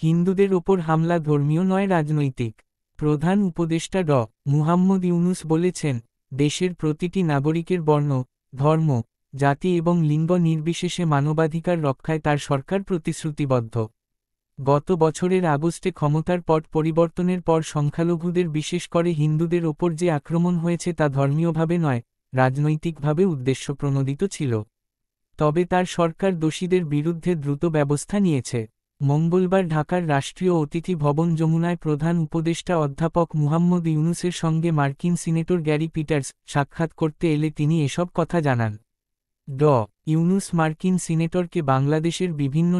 হিন্দুদের ওপর হামলা ধর্মীয় নয় রাজনৈতিক। প্রধান উপদেষ্টা মুহাম্মদ ইউনূস বলেছেন, দেশের প্রতিটি নাগরিকের বর্ণ, ধর্ম, জাতি এবং লিঙ্গ নির্বিশেষে মানবাধিকার রক্ষায় তার সরকার প্রতিশ্রুতিবদ্ধ। গত বছরের আগস্টে ক্ষমতার পট পরিবর্তনের পর সংখ্যালঘুদের বিশেষ করে হিন্দুদের ওপর যে আক্রমণ হয়েছে তা ধর্মীয়ভাবে নয়, রাজনৈতিকভাবে উদ্দেশ্যপ্রণোদিত ছিল। তবে তার সরকার দোষীদের বিরুদ্ধে দ্রুত ব্যবস্থা নিয়েছে। মঙ্গলবার ঢাকার রাষ্ট্রীয় অতিথি ভবন যমুনায় প্রধান উপদেষ্টা অধ্যাপক মুহাম্মদ ইউনূসের সঙ্গে মার্কিন সিনেটর গ্যারি পিটার্স সাক্ষাৎ করতে এলে তিনি এসব কথা জানান। ইউনূস মার্কিন সিনেটরকে বাংলাদেশের বিভিন্ন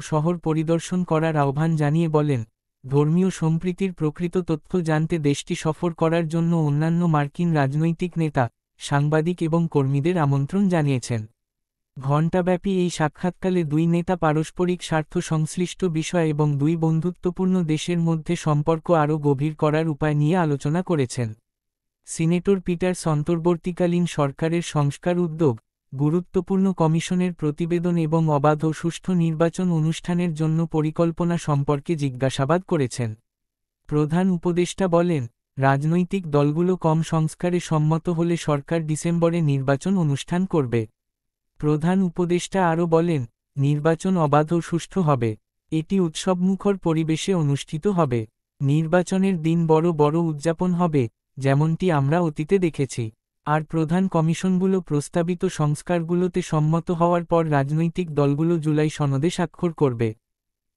শহর পরিদর্শন করার আহ্বান জানিয়ে বলেন, ধর্মীয় সম্প্রীতির প্রকৃত তথ্য জানতে দেশটি সফর করার জন্য অন্যান্য মার্কিন রাজনৈতিক নেতা, সাংবাদিক এবং কর্মীদের আমন্ত্রণ জানিয়েছেন। ঘণ্টাব্যাপী এই সাক্ষাৎকালে দুই নেতা পারস্পরিক স্বার্থ সংশ্লিষ্ট বিষয় এবং দুই বন্ধুত্বপূর্ণ দেশের মধ্যে সম্পর্ক আরও গভীর করার উপায় নিয়ে আলোচনা করেছেন। সিনেটর পিটার্স অন্তর্বর্তীকালীন সরকারের সংস্কার উদ্যোগ, গুরুত্বপূর্ণ কমিশনের প্রতিবেদন এবং অবাধ ও সুষ্ঠু নির্বাচন অনুষ্ঠানের জন্য পরিকল্পনা সম্পর্কে জিজ্ঞাসাবাদ করেছেন। প্রধান উপদেষ্টা বলেন, রাজনৈতিক দলগুলো কম সংস্কারে সম্মত হলে সরকার ডিসেম্বরে নির্বাচন অনুষ্ঠান করবে। প্রধান উপদেষ্টা আরও বলেন, নির্বাচন অবাধ ও সুষ্ঠু হবে। এটি উৎসবমুখর পরিবেশে অনুষ্ঠিত হবে। নির্বাচনের দিন বড় বড় উদযাপন হবে, যেমনটি আমরা অতীতে দেখেছি। আর প্রধান কমিশনগুলো প্রস্তাবিত সংস্কারগুলোতে সম্মত হওয়ার পর রাজনৈতিক দলগুলো জুলাই সনদে স্বাক্ষর করবে।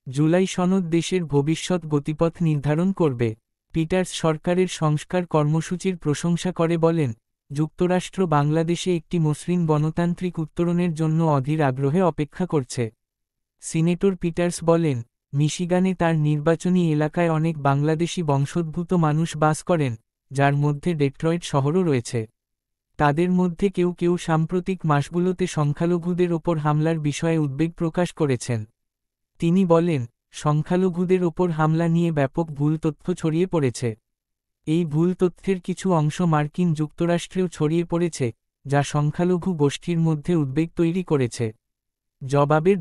জুলাই সনদ দেশের ভবিষ্যৎ গতিপথ নির্ধারণ করবে। পিটার্স সরকারের সংস্কার কর্মসূচির প্রশংসা করে বলেন, যুক্তরাষ্ট্র বাংলাদেশে একটি মসৃণ গণতান্ত্রিক উত্তরণের জন্য অধীর আগ্রহে অপেক্ষা করছে। সিনেটর পিটার্স বলেন, মিশিগানে তার নির্বাচনী এলাকায় অনেক বাংলাদেশি বংশোদ্ভূত মানুষ বাস করেন, যার মধ্যে ডেট্রয়েট শহরও রয়েছে। তাদের মধ্যে কেউ কেউ সাম্প্রতিক মাসগুলোতে সংখ্যালঘুদের ওপর হামলার বিষয়ে উদ্বেগ প্রকাশ করেছেন। তিনি বলেন, সংখ্যালঘুদের ওপর হামলা নিয়ে ব্যাপক ভুল তথ্য ছড়িয়ে পড়েছে। এই ভুল তথ্যের কিছু অংশ মার্কিন যুক্তরাষ্ট্রেও ছড়িয়ে পড়েছে, যা সংখ্যালঘু গোষ্ঠীর মধ্যে উদ্বেগ তৈরি করেছে। জবাবে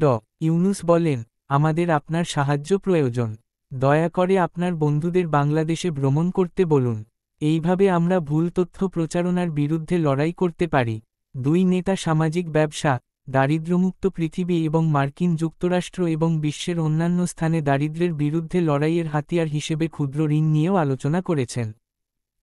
ইউনূস বলেন, আমাদের আপনার সাহায্য প্রয়োজন। দয়া করে আপনার বন্ধুদের বাংলাদেশে ভ্রমণ করতে বলুন। এইভাবে আমরা ভুল তথ্য প্রচারণার বিরুদ্ধে লড়াই করতে পারি। দুই নেতা সামাজিক ব্যবসা, দারিদ্র্যমুক্ত পৃথিবী এবং মার্কিন যুক্তরাষ্ট্র এবং বিশ্বের অন্যান্য স্থানে দারিদ্র্যের বিরুদ্ধে লড়াইয়ের হাতিয়ার হিসেবে ক্ষুদ্র ঋণ নিয়েও আলোচনা করেছেন।